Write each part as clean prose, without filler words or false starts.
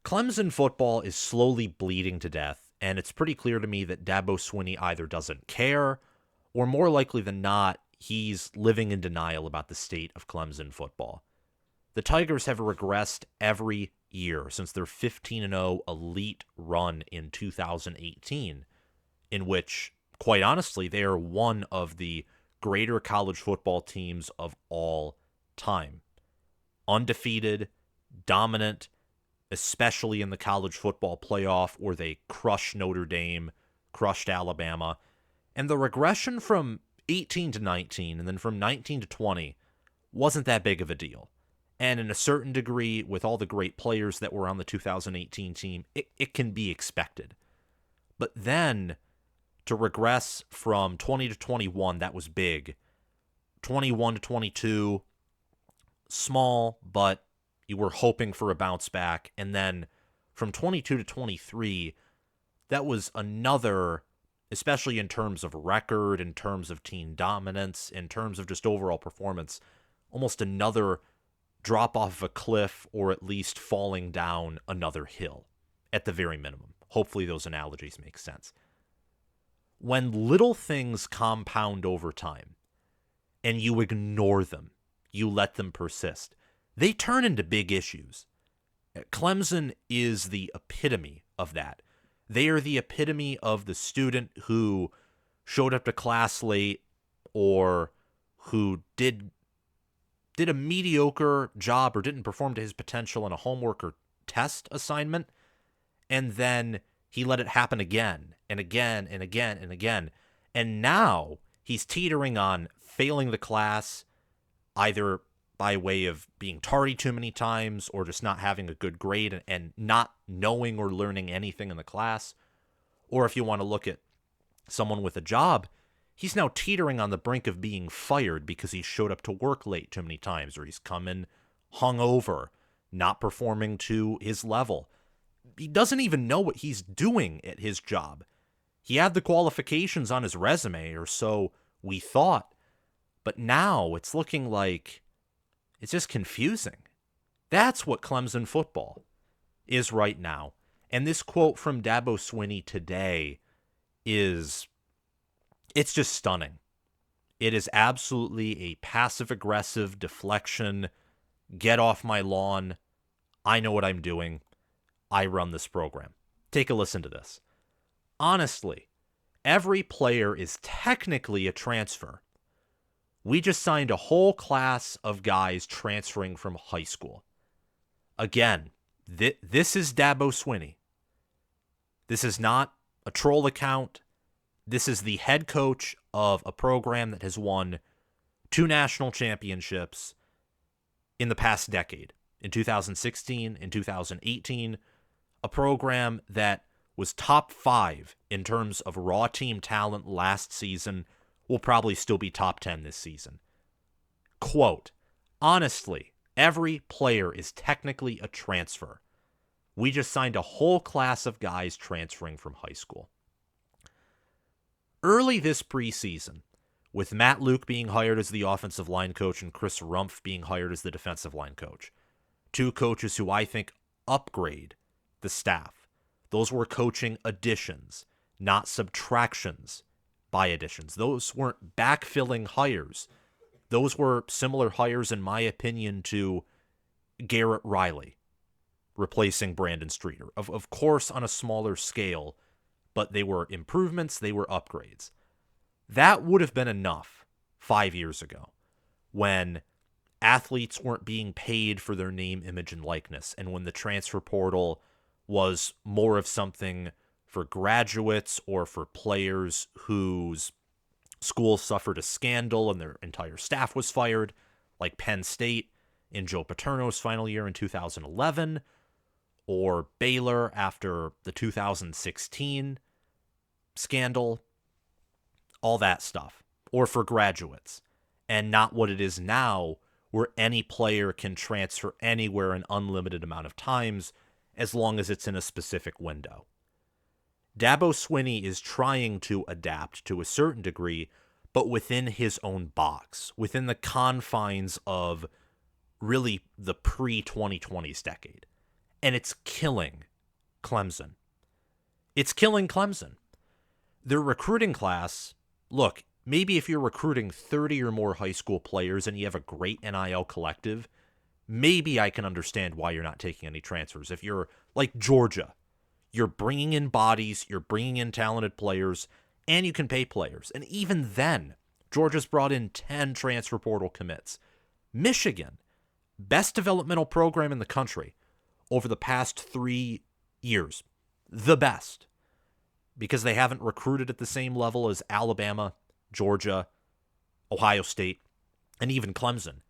Clemson football is slowly bleeding to death, and it's pretty clear to me that Dabo Swinney either doesn't care, or more likely than not, he's living in denial about the state of Clemson football. The Tigers have regressed every year since their 15-0 elite run in 2018, in which, quite honestly, they are one of the greater college football teams of all time. Undefeated, dominant, especially in the college football playoff where they crushed Notre Dame, crushed Alabama. And the regression from 18 to 19 and then from 19 to 20 wasn't that big of a deal. And in a certain degree, with all the great players that were on the 2018 team, it can be expected. But then to regress from 20 to 21, that was big. 21 to 22, small, but you were hoping for a bounce back. And then from 22 to 23, that was another, especially in terms of record, in terms of team dominance, in terms of just overall performance, almost another drop off a cliff, or at least falling down another hill at the very minimum. Hopefully those analogies make sense. When little things compound over time and you ignore them, you let them persist, they turn into big issues. Clemson is the epitome of that. They are the epitome of the student who showed up to class late or who did a mediocre job or didn't perform to his potential in a homework or test assignment, and then he let it happen again and again and again and again. And now he's teetering on failing the class, either by way of being tardy too many times or just not having a good grade and not knowing or learning anything in the class. Or if you want to look at someone with a job, he's now teetering on the brink of being fired because he showed up to work late too many times, or he's come in hungover, not performing to his level. He doesn't even know what he's doing at his job. He had the qualifications on his resume, or so we thought, but now it's looking like it's just confusing. That's what Clemson football is right now. And this quote from Dabo Swinney today it's just stunning. It is absolutely a passive-aggressive deflection. Get off my lawn. I know what I'm doing. I run this program. Take a listen to this. Honestly, every player is technically a transfer. We just signed a whole class of guys transferring from high school. Again, this is Dabo Swinney. This is not a troll account. This is the head coach of a program that has won 2 national championships in the past decade, in 2016 and 2018, a program that was top 5 in terms of raw team talent last season, will probably still be top 10 this season. Quote, honestly, every player is technically a transfer. We just signed a whole class of guys transferring from high school. Early this preseason, with Matt Luke being hired as the offensive line coach and Chris Rumpf being hired as the defensive line coach, 2 coaches who I think upgrade the staff. Those were coaching additions, not subtractions by additions. Those weren't backfilling hires. Those were similar hires, in my opinion, to Garrett Riley replacing Brandon Streeter. Of course, on a smaller scale, but they were improvements, they were upgrades. That would have been enough 5 years ago when athletes weren't being paid for their name, image, and likeness, and when the transfer portal was more of something for graduates or for players whose schools suffered a scandal and their entire staff was fired, like Penn State in Joe Paterno's final year in 2011, or Baylor after the 2016 scandal, all that stuff, or for graduates, and not what it is now, where any player can transfer anywhere an unlimited amount of times as long as it's in a specific window. Dabo Swinney is trying to adapt to a certain degree, but within his own box, within the confines of really the pre-2020s decade. And it's killing Clemson. It's killing Clemson. Their recruiting class, look, maybe if you're recruiting 30 or more high school players and you have a great NIL collective, maybe I can understand why you're not taking any transfers. If you're like Georgia, you're bringing in bodies, you're bringing in talented players, and you can pay players. And even then, Georgia's brought in 10 transfer portal commits. Michigan, best developmental program in the country over the past 3 years. The best. Because they haven't recruited at the same level as Alabama, Georgia, Ohio State, and even Clemson.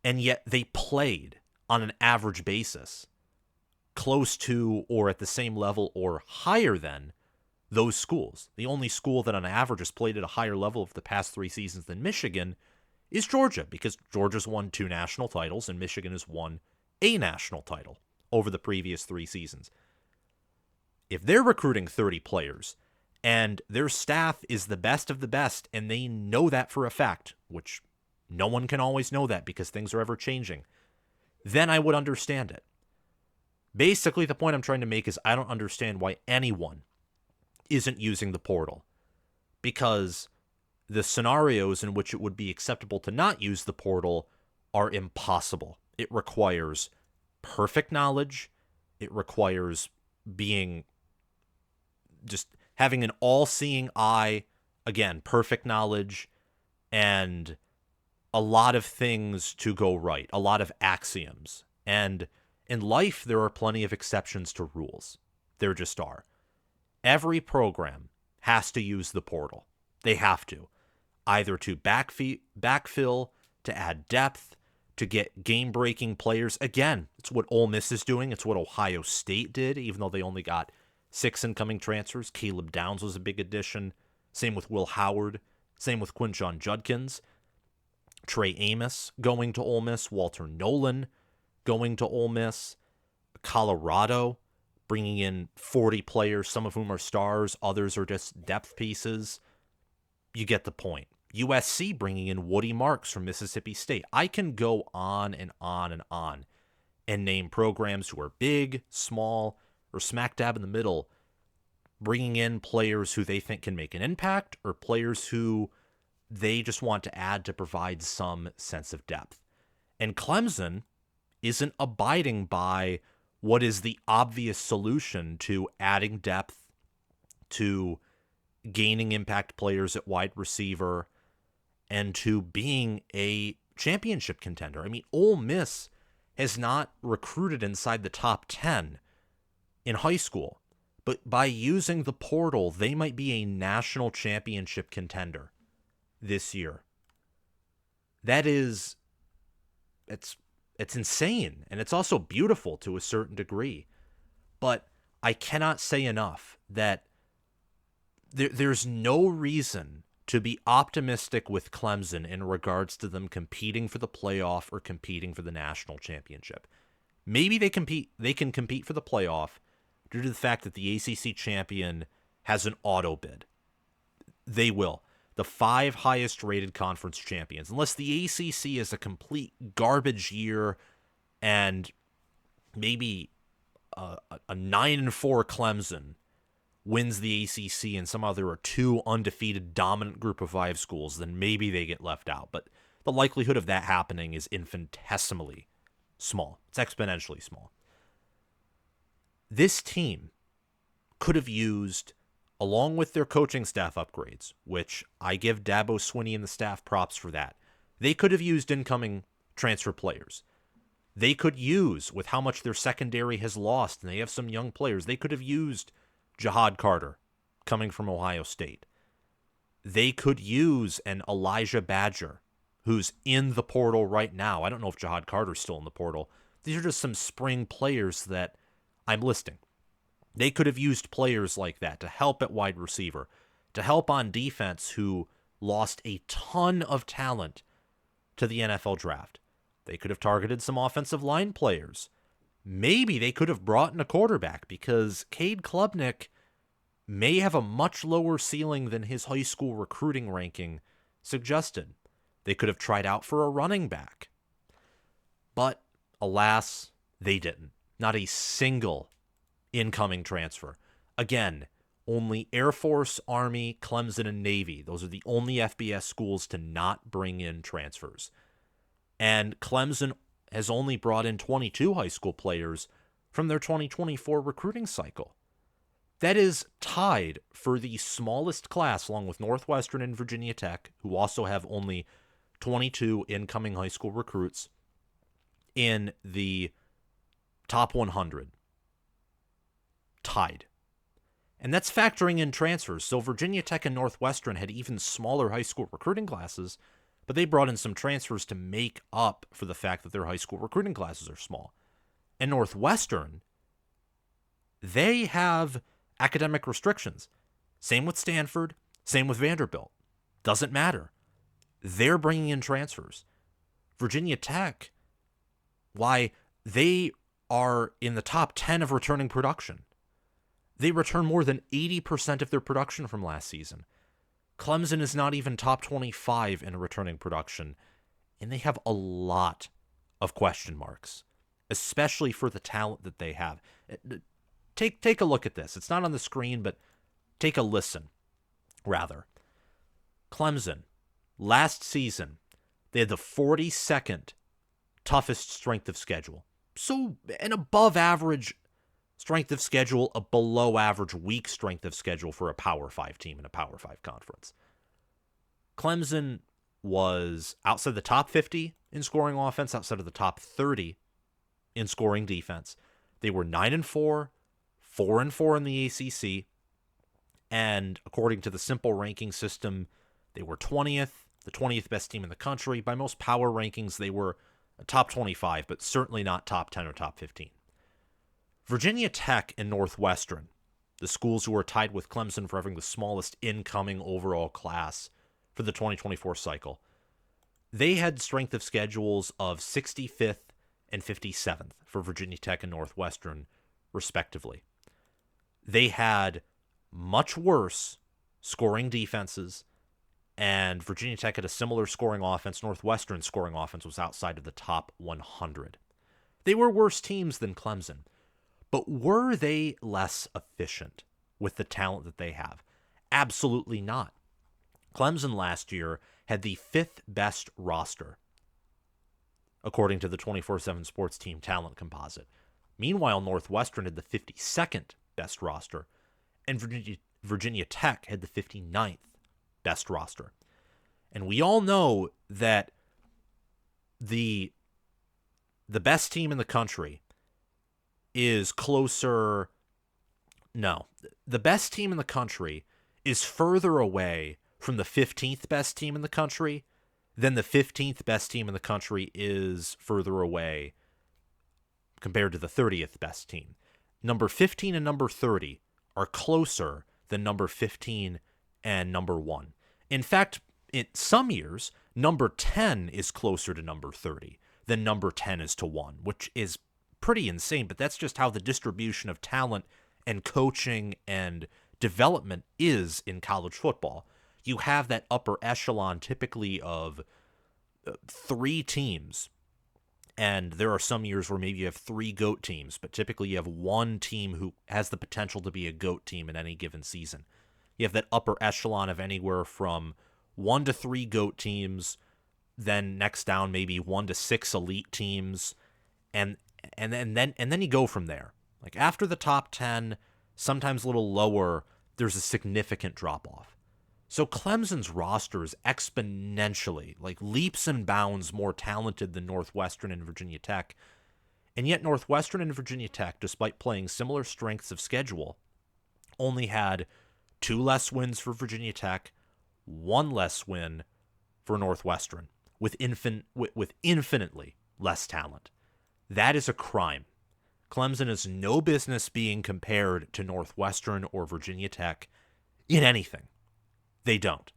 And yet they played on an average basis close to or at the same level or higher than those schools. The only school that on average has played at a higher level of the past 3 seasons than Michigan is Georgia, because Georgia's won 2 national titles and Michigan has won a national title over the previous 3 seasons. If they're recruiting 30 players and their staff is the best of the best and they know that for a fact, which no one can always know that because things are ever changing, then I would understand it. Basically, the point I'm trying to make is I don't understand why anyone isn't using the portal, because the scenarios in which it would be acceptable to not use the portal are impossible. It requires perfect knowledge. It requires being just having an all-seeing eye, again, perfect knowledge, and a lot of things to go right, a lot of axioms. And in life, there are plenty of exceptions to rules. There just are. Every program has to use the portal. They have to. Either to backfill, to add depth, to get game-breaking players. Again, it's what Ole Miss is doing. It's what Ohio State did, even though they only got 6 incoming transfers. Caleb Downs was a big addition. Same with Will Howard. Same with Quinshon Judkins. Trey Amos going to Ole Miss. Walter Nolan going to Ole Miss. Colorado bringing in 40 players, some of whom are stars, others are just depth pieces. You get the point. USC bringing in Woody Marks from Mississippi State. I can go on and on and on and name programs who are big, small, or smack dab in the middle, bringing in players who they think can make an impact or players who they just want to add to provide some sense of depth. And Clemson isn't abiding by what is the obvious solution to adding depth, to gaining impact players at wide receiver, and to being a championship contender. I mean, Ole Miss has not recruited inside the top 10 in high school, but by using the portal, they might be a national championship contender this year. It's insane, and it's also beautiful to a certain degree. But I cannot say enough that there's no reason to be optimistic with Clemson in regards to them competing for the playoff or competing for the national championship. Maybe they can compete for the playoff due to the fact that the ACC champion has an auto bid. They will. The 5 highest rated conference champions, unless the ACC is a complete garbage year and maybe a 9-4 Clemson wins the ACC and somehow there are 2 undefeated dominant group of 5 schools, then maybe they get left out. But the likelihood of that happening is infinitesimally small. It's exponentially small. This team could have used, along with their coaching staff upgrades, which I give Dabo Swinney and the staff props for that, they could have used incoming transfer players. They could use, with how much their secondary has lost, and they have some young players, they could have used Jihad Carter coming from Ohio State. They could use an Elijah Badger, who's in the portal right now. I don't know if Jihad Carter's still in the portal. These are just some spring players that I'm listing. They could have used players like that to help at wide receiver, to help on defense, who lost a ton of talent to the NFL draft. They could have targeted some offensive line players. Maybe they could have brought in a quarterback, because Cade Klubnik may have a much lower ceiling than his high school recruiting ranking suggested. They could have tried out for a running back. But, alas, they didn't. Not a single incoming transfer. Again, only Air Force, Army, Clemson, and Navy. Those are the only FBS schools to not bring in transfers. And Clemson has only brought in 22 high school players from their 2024 recruiting cycle. That is tied for the smallest class, along with Northwestern and Virginia Tech, who also have only 22 incoming high school recruits in the top 100. Tied. And that's factoring in transfers. So Virginia Tech and Northwestern had even smaller high school recruiting classes, but they brought in some transfers to make up for the fact that their high school recruiting classes are small. And Northwestern, they have academic restrictions. Same with Stanford, same with Vanderbilt. Doesn't matter. They're bringing in transfers. Virginia Tech, why, they are in the top 10 of returning production. They return more than 80% of their production from last season. Clemson is not even top 25 in returning production, and they have a lot of question marks, especially for the talent that they have. Take a look at this. It's not on the screen, but take a listen, rather. Clemson, last season, they had the 42nd toughest strength of schedule. So an above average strength of schedule, a below average weak strength of schedule for a Power 5 team in a Power 5 conference. Clemson was outside the top 50 in scoring offense, outside of the top 30 in scoring defense. They were 9-4, 4-4 in the ACC, and according to the simple ranking system, they were 20th, the 20th best team in the country. By most power rankings, they were a top 25, but certainly not top 10 or top 15. Virginia Tech and Northwestern, the schools who are tied with Clemson for having the smallest incoming overall class for the 2024 cycle, they had strength of schedules of 65th and 57th for Virginia Tech and Northwestern, respectively. They had much worse scoring defenses, and Virginia Tech had a similar scoring offense. Northwestern's scoring offense was outside of the top 100. They were worse teams than Clemson. But were they less efficient with the talent that they have? Absolutely not. Clemson last year had the 5th best roster, according to the 24/7 Sports Team Talent Composite. Meanwhile, Northwestern had the 52nd best roster, and Virginia Tech had the 59th best roster. And we all know that the best team in the country is closer. No, the best team in the country is further away from the 15th best team in the country than the 15th best team in the country is further away compared to the 30th best team. Number 15 and number 30 are closer than number 15 and number 1. In fact, in some years, number 10 is closer to number 30 than number 10 is to 1, which is pretty insane, but that's just how the distribution of talent and coaching and development is in college football. You have that upper echelon typically of 3 teams, and there are some years where maybe you have 3 GOAT teams, but typically you have 1 team who has the potential to be a GOAT team in any given season. You have that upper echelon of anywhere from 1 to 3 GOAT teams, then next down maybe 1 to 6 elite teams, and then you go from there. Like after the top 10, sometimes a little lower, there's a significant drop off. So Clemson's roster is exponentially, like leaps and bounds more talented than Northwestern and Virginia Tech. And yet Northwestern and Virginia Tech, despite playing similar strengths of schedule, only had 2 less wins for Virginia Tech, 1 less win for Northwestern, with infinitely less talent. That is a crime. Clemson has no business being compared to Northwestern or Virginia Tech in anything. They don't.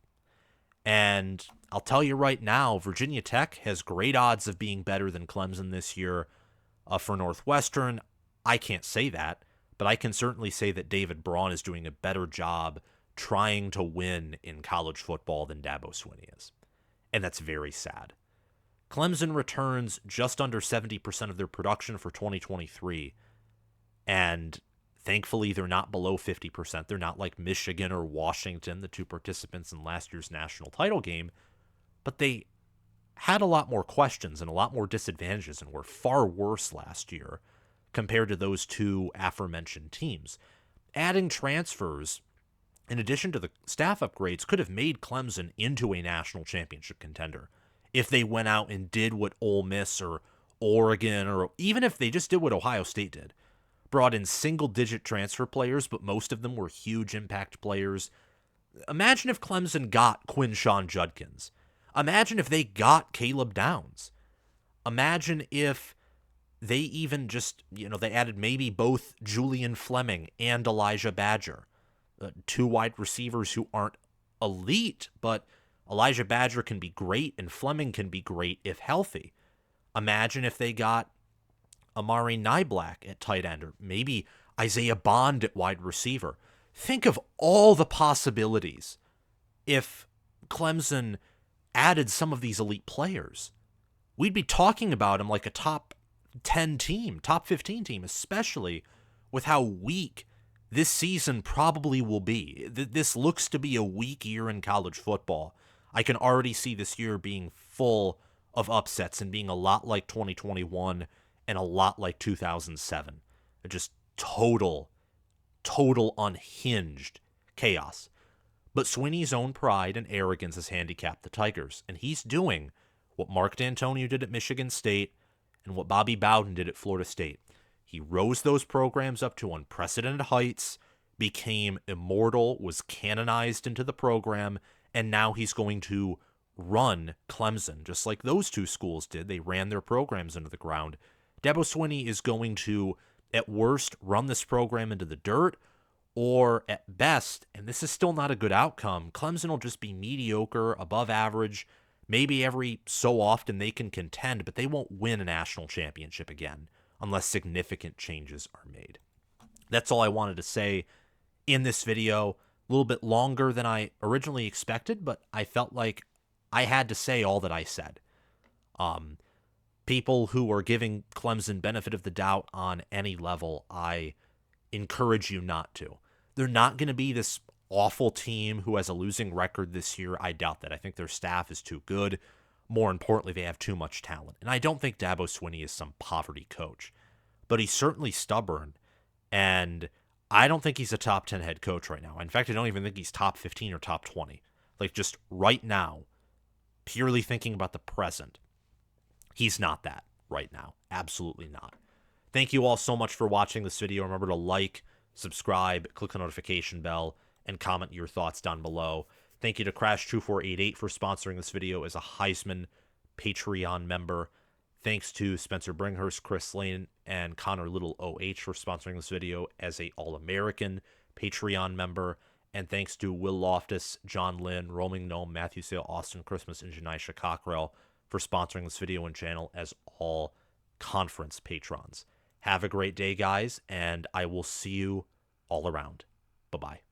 And I'll tell you right now, Virginia Tech has great odds of being better than Clemson this year. For Northwestern, I can't say that, but I can certainly say that David Braun is doing a better job trying to win in college football than Dabo Swinney is. And that's very sad. Clemson returns just under 70% of their production for 2023, And thankfully, they're not below 50%. They're not like Michigan or Washington, the two participants in last year's national title game, but they had a lot more questions and a lot more disadvantages and were far worse last year compared to those two aforementioned teams. Adding transfers, in addition to the staff upgrades, could have made Clemson into a national championship contender if they went out and did what Ole Miss or Oregon, or even if they just did what Ohio State did. Brought in single-digit transfer players, but most of them were huge impact players. Imagine if Clemson got Quinshawn Judkins. Imagine if they got Caleb Downs. Imagine if they even just, they added maybe both Julian Fleming and Elijah Badger. Two wide receivers who aren't elite, but Elijah Badger can be great and Fleming can be great if healthy. Imagine if they got Amari Niblack at tight end, or maybe Isaiah Bond at wide receiver. Think of all the possibilities if Clemson added some of these elite players. We'd be talking about them like a top 10 team, top 15 team, especially with how weak this season probably will be. This looks to be a weak year in college football. I can already see this year being full of upsets and being a lot like 2021 and a lot like 2007. Just total unhinged chaos. But Swinney's own pride and arrogance has handicapped the Tigers, and he's doing what Mark D'Antonio did at Michigan State and what Bobby Bowden did at Florida State. He rose those programs up to unprecedented heights, became immortal, was canonized into the program, and now he's going to run Clemson, just like those two schools did. They ran their programs into the ground. Dabo Swinney is going to, at worst, run this program into the dirt, or at best, and this is still not a good outcome, Clemson will just be mediocre, above average. Maybe every so often they can contend, but they won't win a national championship again unless significant changes are made. That's all I wanted to say in this video. A little bit longer than I originally expected, but I felt like I had to say all that I said. People who are giving Clemson benefit of the doubt on any level, I encourage you not to. They're not going to be this awful team who has a losing record this year. I doubt that. I think their staff is too good. More importantly, they have too much talent. And I don't think Dabo Swinney is some poverty coach, but he's certainly stubborn, and I don't think he's a top 10 head coach right now. In fact, I don't even think he's top 15 or top 20. Like, just right now, purely thinking about the present, he's not that right now. Absolutely not. Thank you all so much for watching this video. Remember to like, subscribe, click the notification bell, and comment your thoughts down below. Thank you to Crash2488 for sponsoring this video as a Heisman Patreon member. Thanks to Spencer Bringhurst, Chris Lane, and Connor Little OH for sponsoring this video as a All-American Patreon member. And thanks to Will Loftus, John Lynn, Roaming Gnome, Matthew Sale, Austin Christmas, and Janisha Cockrell for sponsoring this video and channel as all conference patrons. Have a great day, guys, and I will see you all around. Bye-bye.